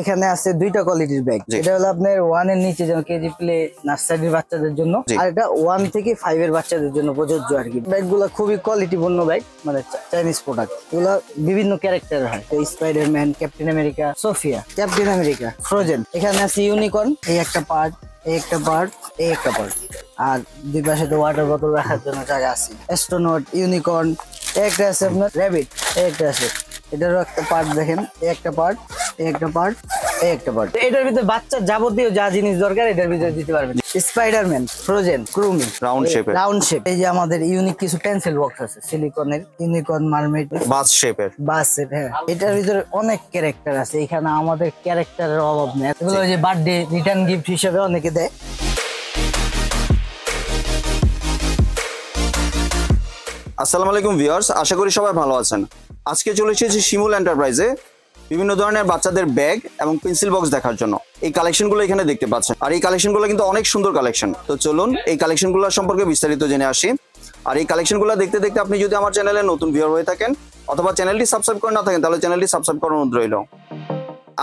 এখানে আছে দুইটা কোয়ালিটির ব্যাগ। এটা হলো আপনার 1 এর নিচে যেমন কেজি প্লে নার্সারির বাচ্চাদের জন্য, আর এটা 1 থেকে 5 এর বাচ্চাদের জন্য প্রযোজ্য আর কি। ব্যাগগুলো খুবই কোয়ালিটিপূর্ণ ব্যাগ, মানে চাইনিজ প্রোডাক্ট। এগুলো বিভিন্ন ক্যারেক্টারের হয়, Spiderman, Captain America, Sophia, Captain America, Frozen. এখানে আছে ইউনিকর্ন, এই একটা পার্ট, এই একটা পার্ট, এই একটা পার্ট, আর দুই পাশে তো ওয়াটার বোতল রাখার জন্য জায়গা আছে। অ্যাস্ট্রোনট, ইউনিকর্ন, একটা আছে আপনার র্যাবিট, একটা আছে। এটারও একটা পার্ট দেখেন, এই একটা পার্ট, এই একটা পার্ট, এই একটা পার্ট। এটার ভিতরে বাচ্চার যাবতীয় যা জিনিস দরকার এটার ভিতরে দিতে পারবেন। Spiderman, Frozen, Kuromi, round shape. এই যে আমাদের ইউনিক কিছু পেন্সিল বক্স আছে সিলিকনের, ইউনিকর্ন, মারমেড, বাস শেপ। হ্যাঁ, এটার ভিতরে অনেক ক্যারেক্টার আছে। এখানে আমাদের ক্যারেক্টারের অভাব নেই। এগুলো যে বার্থডে রিটার্ন গিফট হিসেবে অনেকে দেয়। আসসালামু আলাইকুম ভিউয়ার্স, আশা করি সবাই ভালো আছেন। আজকে চলে এসেছি শিমুল এন্টারপ্রাইজে বিভিন্ন ধরনের বাচ্চাদের ব্যাগ এবং পেন্সিল বক্স দেখার জন্য। এই কালেকশনগুলো এখানে দেখতে পাচ্ছেন, আর এই কালেকশনগুলো কিন্তু অনেক সুন্দর কালেকশন। তো চলুন এই কালেকশনগুলো সম্পর্কে বিস্তারিত জেনে আসি। আর এই কালেকশনগুলো দেখতে দেখতে আপনি যদি আমার চ্যানেলে নতুন ভিউয়ার হয়ে থাকেন অথবা চ্যানেলটি সাবস্ক্রাইব করে না থাকেন তাহলে চ্যানেলটি সাবস্ক্রাইব করার অনুরোধ রইল।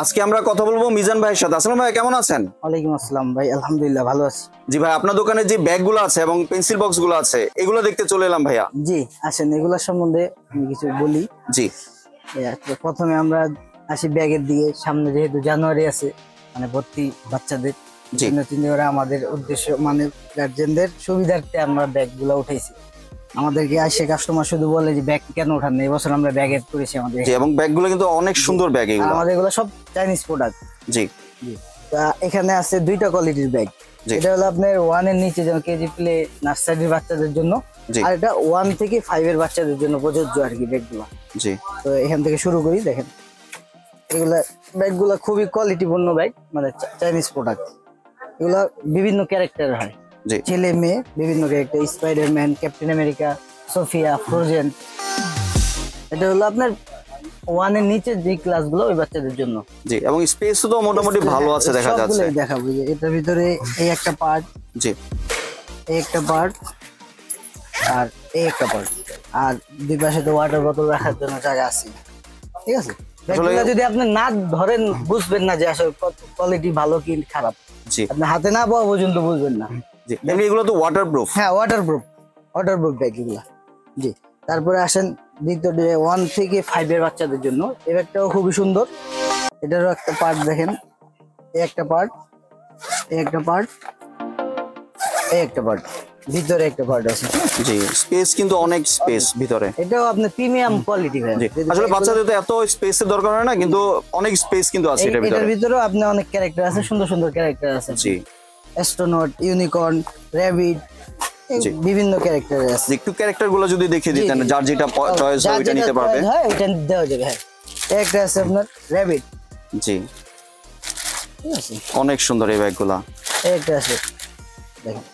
আজকে আমরা কথা বলবো মিজান ভাইয়ের সাথে। আসসালামু ভাই, কেমন আছেন? ওয়ালাইকুম আসসালাম ভাই, আলহামদুলিল্লাহ ভালো আছি। জি ভাই, আপনার দোকানে যে ব্যাগগুলো আছে এবং পেন্সিল বক্সগুলো আছে এগুলো দেখতে চলে এলাম ভাইয়া। জি আসেন, এগুলোর সম্বন্ধে আমি কিছু বলি। জি, প্রথমে আমরা আসি ব্যাগের দিকে। সামনে যেহেতু জানুয়ারি আছে, মানে ভর্তি বাচ্চাদের ওরা আমাদের উদ্দেশ্য, মানে গার্জেনদের সুবিধার্থে আমরা ব্যাগগুলো উঠাইছি। আমাদেরকে আসে কাস্টমার শুধু বলে যে ব্যাগ কেন ওঠান, এই বছর আমরা ব্যাগ এড করেছি আমাদের। এবং ব্যাগগুলো কিন্তু অনেক সুন্দর ব্যাগ, এগুলো আমাদের এগুলো সব চাইনিজ প্রোডাক্ট। জি জি, এখানে আছে দুইটা কোয়ালিটির ব্যাগ। এটা হলো আপনার 1 এর নিচে যেমন কেজি প্লে নার্সারির বাচ্চাদের জন্য, আর এটা 1 থেকে 5 এর বাচ্চাদের জন্য প্রযোজ্য আর কি ব্যাগগুলো। জি, তো এখান থেকে শুরু করি। দেখেন এগুলা ব্যাগগুলো খুবই কোয়ালিটিপূর্ণ ব্যাগ, মানে চাইনিজ প্রোডাক্ট। এগুলো বিভিন্ন ক্যারেক্টারের হয়, ছেলে মেয়ে বিভিন্ন character. Spiderman, Captain America, Sophia, Frozen. এটা হলো আপনার 1 এর নিচে যে ক্লাসগুলো ওই বাচ্চাদের জন্য। জি, এবং স্পেসও তো মোটামুটি ভালো আছে দেখা যাচ্ছে। সবগুলোই দেখাবো। যে এটার ভিতরে এই একটা পার্ট, জি, এই একটা পার্ট, আর এই একটা পার্ট, আর দুই পাশে তো ওয়াটার বোতল রাখার জন্য জায়গা আছে। ঠিক আছে, যদি আপনি না ধরেন বুঝবেন না যে আসলে কোয়ালিটি ভালো কি খারাপ। জি, আপনি হাতে না পাওয়া পর্যন্ত বুঝবেন না। জি, এগুলো তো ওয়াটারপ্রুফ। হ্যাঁ, ওয়াটারপ্রুফ ব্যাগ এগুলো। জি, তারপরে আসেন দ্বিতীয় 1 থেকে 5 এর বাচ্চাদের জন্য। এই ব্যাগটাও খুবই সুন্দর। এটারও একটা পার্ট দেখেন, এই একটা পার্ট, এই একটা পার্ট, এই একটা পার্ট, ভিতরে একটা পার্ট আছে। জি, স্পেস কিন্তু অনেক স্পেস ভিতরে। এটাও আপনি প্রিমিয়াম কোয়ালিটি ভাই। আসলে বাচ্চাদের তো এত স্পেসের দরকার হয় না, কিন্তু অনেক স্পেস কিন্তু আছে এটার ভিতরে। এটার ভিতরেও আপনি অনেক ক্যারেক্টার আছে, সুন্দর সুন্দর ক্যারেক্টার আছে। জি, অ্যাস্ট্রোনট, ইউনিকর্ন, র্যাবিট, বিভিন্ন ক্যারেক্টার আছে। একটু ক্যারেক্টারগুলো যদি দেখিয়ে দিতেন, যার যেটা চয়েস হয় ওটা নিতে পারবে। হ্যাঁ, এটা দেওয়া যাবে। হ্যাঁ, একটা আছে আপনার র্যাবিট। জি, ঠিক আছে, অনেক সুন্দর এই ব্যাগগুলো। একটা আছে দেখেন।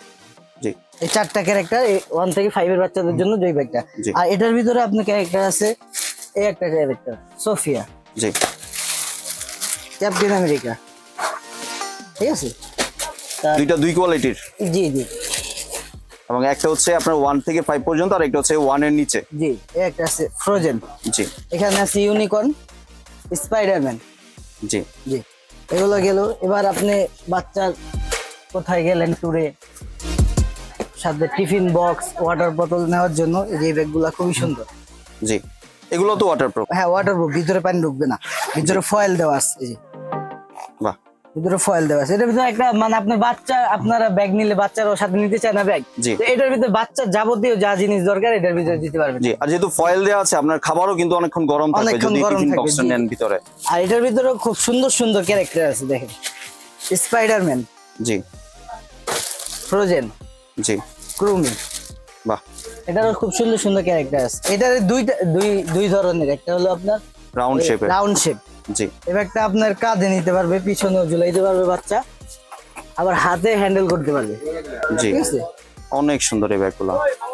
জি, এই 4টা ক্যারেক্টার 1 থেকে 5 এর বাচ্চাদের জন্য যে ব্যাগটা। আর এটার ভিতরে আপনার ক্যারেক্টার আছে, এই একটা ক্যারেক্টার সোফিয়া, জি, ক্যাপ্টেন আমেরিকা। ঠিক আছে, দুইটা দুই কোয়ালিটির। জি জি, এবং একটা হচ্ছে আপনার 1 থেকে 5 পর্যন্ত, আর একটা হচ্ছে 1 এর নিচে। জি, একটা আছে ফ্রোজেন। জি, এখানে আছে ইউনিকর্ন, স্পাইডারম্যান। জি জি, এগুলো গেল। এবার আপনি বাচ্চার কোথায় গেলেন ট্যুরে, সাথে টিফিন বক্স, ওয়াটার বোতল নেওয়ার জন্য এই ব্যাগগুলো খুবই সুন্দর। জি, এগুলো তো ওয়াটারপ্রুফ। হ্যাঁ, ওয়াটারপ্রুফ, ভিতরে পানি ঢুকবে না, ভিতরে ফয়েল দেওয়া আছে। জি, বাহ, ভিতরে ফয়েল দেওয়া আছে। এটার ভিতরে একটা, মানে আপনার বাচ্চা, আপনারা ব্যাগ নিলে বাচ্চারাও সাথে নিতে চায় না ব্যাগ, এটার ভিতরে বাচ্চার যাবতীয় যা জিনিস দরকার এটার ভিতরে দিতে পারবেন। জি, আর যেহেতু ফয়েল দেওয়া আছে আপনার খাবারও কিন্তু অনেকক্ষণ গরম থাকবে যদি টিফিন বক্স নেন ভিতরে। আর এটার ভিতরে খুব সুন্দর সুন্দর ক্যারেক্টার আছে দেখেন। স্পাইডারম্যান, জি, ফ্রোজেন, জি, ক্রুমি, বাহ, এটারও খুব সুন্দর সুন্দর ক্যারেক্টার আছে। এটার দুই ধরনের, একটা হলো আপনার রাউন্ড শেপ। জি, এই ব্যাগটা আপনার কাঁধে নিতে পারবে, পিছনেও ঝুলাইতে পারবে বাচ্চা, আবার হাতে হ্যান্ডেল করতে পারবে। জি, ঠিক আছে, অনেক সুন্দর এই ব্যাগগুলো।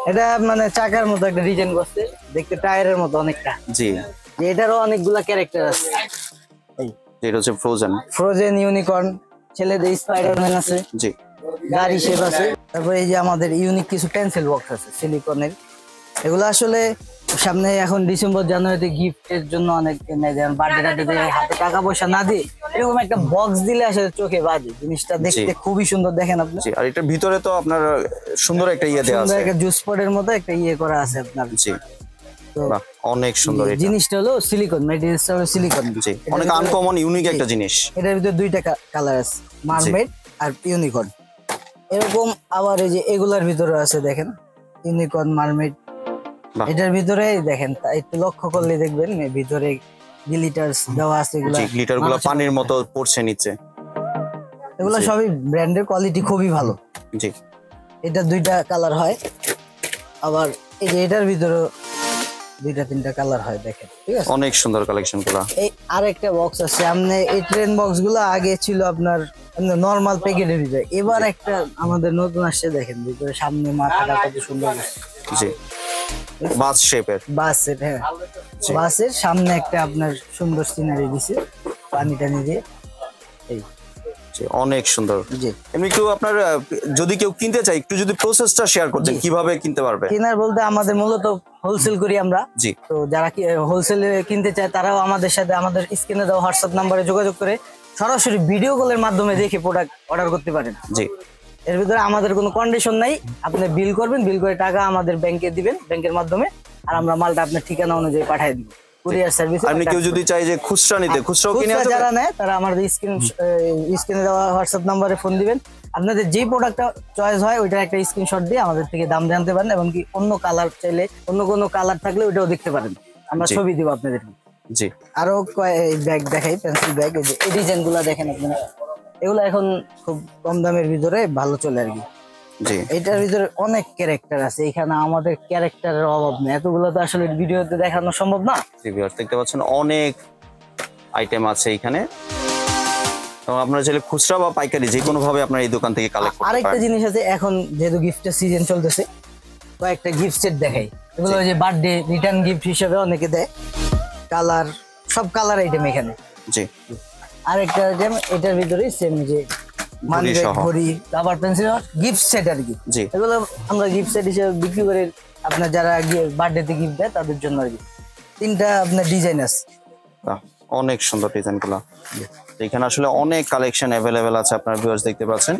এটা মানে চাকার মতো একটা ডিজাইন করছে, দেখতে টায়ারের মতো অনেকটা। জি, এটারও অনেকগুলা ক্যারেক্টার আছে। এই এটা হচ্ছে ফ্রোজেন, ইউনিকর্ন, ছেলেদের স্পাইডারম্যান আছে। জি, গাড়ি শেপ আছে। তারপরে এই যে আমাদের ইউনিক কিছু পেন্সিল বক্স আছে সিলিকনের। এগুলো আসলে সামনে এখন ডিসেম্বর জানুয়ারিতে গিফটের জন্য অনেক নেয়, যেমন বার্থডে হাতে টাকা পয়সা না দিয়ে এরকম একটা বক্স দিলে আসলে চোখে বাজে, জিনিসটা দেখতে খুবই সুন্দর। দেখেন আপনি, আর এটার ভিতরে তো আপনার সুন্দর একটা ইয়ে দেওয়া আছে, একটা জুস পটের মতো একটা ইয়ে করা আছে আপনার। জি বাহ, অনেক সুন্দর। এটা জিনিসটা হলো সিলিকন, ম্যাটেরিয়ালসটা হলো সিলিকন, জি অনেক আনকমন ইউনিক একটা জিনিস। এটার ভিতরে দুইটা কালার আছে, মার্মেড আর ইউনিকর্ন। এরকম আবার এই যে এগুলার ভিতরে আছে, দেখেন ইউনিকর্ন, মার্মেড। এটার ভিতরে দেখেন, একটু লক্ষ্য করলে দেখবেন ভিতরে গ্লিটারস দেওয়া আছে, এগুলা গ্লিটারগুলো পানির মতো পড়ছে নিচে। এগুলো সবই ব্র্যান্ডের, কোয়ালিটি খুবই ভালো। জি এটা দুইটা কালার হয়, আবার এই যে এটার ভিতরে দুইটা তিনটা কালার হয়, দেখেন ঠিক আছে। অনেক সুন্দর কালেকশন গুলো। এই আরেকটা বক্স আছে সামনে, এই ট্রেন বক্স গুলো আগে ছিল আপনার নরমাল প্যাকেটের ভিতরে, এবার একটা আমাদের নতুন আসছে, দেখেন ভিতরে সামনে মাথাটা কত সুন্দর। জি বাস শেপের, বাসের, হ্যাঁ বাসের সামনে একটা আপনার সুন্দর সিনারি দিছে, পানি টানি দিয়ে। এই অনেক সুন্দর। জি এমনি একটু আপনার যদি কেউ কিনতে চায়, একটু যদি প্রসেসটা শেয়ার করতেন, কিভাবে কিনতে পারবে? কেনার বলতে আমাদের মূলত হোলসেল করি আমরা। জি তো যারা হোলসেলে কিনতে চায় তারাও আমাদের সাথে আমাদের স্ক্রিনে দেওয়া হোয়াটসঅ্যাপ নাম্বারে যোগাযোগ করে সরাসরি ভিডিও কলের মাধ্যমে দেখে প্রোডাক্ট অর্ডার করতে পারেন। জি এর ভিতরে আমাদের কোনো কন্ডিশন নাই, আপনি বিল করবেন, বিল করে টাকা আমাদের ব্যাংকে দিবেন, ব্যাংকের মাধ্যমে, আর আমরা মালটা আপনার ঠিকানা অনুযায়ী পাঠিয়ে দিব কুরিয়ার সার্ভিস। আপনি কেউ যদি চাই যে খুচরা নিতে, খুচরাও কিনে আসবে? যারা নেয় তারা আমাদের স্ক্রিনে দেওয়া হোয়াটসঅ্যাপ নাম্বারে ফোন দিবেন, আপনাদের যেই প্রোডাক্টটা চয়েস হয় ওইটার একটা স্ক্রিনশট দিয়ে আমাদের থেকে দাম জানতে পারেন, এবং কি অন্য কালার চাইলে অন্য কোনো কালার থাকলে ওইটাও দেখতে পারেন, আমরা ছবি দিব আপনাদেরকে। জি আরো ব্যাগ দেখাই, পেন্সিল ব্যাগ, এই ডিজাইন গুলা দেখেন আপনারা, এগুলো এখন খুব কম দামের ভিতরে ভালো চলে আর কি। জি এটার ভিতরে অনেক ক্যারেক্টার আছে, এখানে আমাদের ক্যারেক্টারের অভাব নেই, এতগুলো তো আসলে ভিডিওতে দেখানো সম্ভব না। দেখতে পাচ্ছেন অনেক আইটেম আছে এখানে, এবং আপনারা চাইলে খুচরা বা পাইকারি যে কোনো ভাবে আপনারা এই দোকান থেকে কালেক্ট করতে আরেকটা পারেন। জিনিস আছে, এখন যেহেতু গিফটের সিজন চলতেছে, কয়েকটা গিফট সেট দেখাই, এগুলো ওই যে বার্থডে রিটার্ন গিফট হিসেবে অনেকে দেয়, কালার সব কালার আইটেম এখানে। জি আরেকটা আইটেম এটার ভিতরে সেম, যে মানি ব্যাগ, ঘড়ি, রাবার পেন্সিল, গিফট সেট আর কি। জি এগুলো আমরা গিফট সেট হিসেবে বিক্রি করে, আপনার যারা বার্থডেতে গিফট দেয় তাদের জন্য আর কি। তিনটা আপনার ডিজাইন আছে, বাহ, অনেক সুন্দর ডিজাইন গুলা। এখানে আসলে অনেক কালেকশন অ্যাভেলেবেল আছে, আপনারা ভিউয়ার্স দেখতে পাচ্ছেন।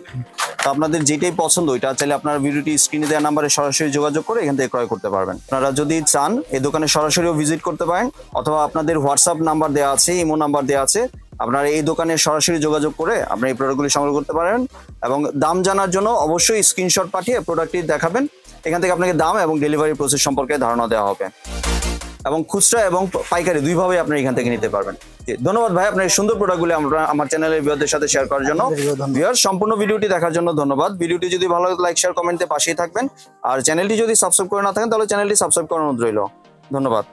তো আপনাদের যেটাই পছন্দ ওইটা চাইলে আপনার ভিডিওটি স্ক্রিনে দেওয়া নাম্বারে সরাসরি যোগাযোগ করে এখান থেকে ক্রয় করতে পারবেন। আপনারা যদি চান এই দোকানে সরাসরিও ভিজিট করতে পারেন, অথবা আপনাদের হোয়াটসঅ্যাপ নাম্বার দেওয়া আছে, ইমো নাম্বার দেওয়া আছে, আপনারা এই দোকানে সরাসরি যোগাযোগ করে আপনারা এই প্রোডাক্টগুলি সংগ্রহ করতে পারেন। এবং দাম জানার জন্য অবশ্যই স্ক্রিনশট পাঠিয়ে প্রোডাক্টটি দেখাবেন, এখান থেকে আপনাকে দাম এবং ডেলিভারি প্রসেস সম্পর্কে ধারণা দেওয়া হবে। এবং খুচরা এবং পাইকারি দুইভাবে আপনি এখান থেকে নিতে পারবেন। ধন্যবাদ ভাই, আপনার সুন্দর প্রোডাক্টগুলি আমরা আমার চ্যানেলের ভিউয়ারদের সাথে শেয়ার করার জন্য। ভিউয়ার, সম্পূর্ণ ভিডিওটি দেখার জন্য ধন্যবাদ। ভিডিওটি যদি ভালো লাগে লাইক, শেয়ার, কমেন্টে পাশেই থাকবেন। আর চ্যানেলটি যদি সাবস্ক্রাইব করে না থাকেন তাহলে চ্যানেলটি সাবস্ক্রাইব করার অনুরোধ রইল। ধন্যবাদ।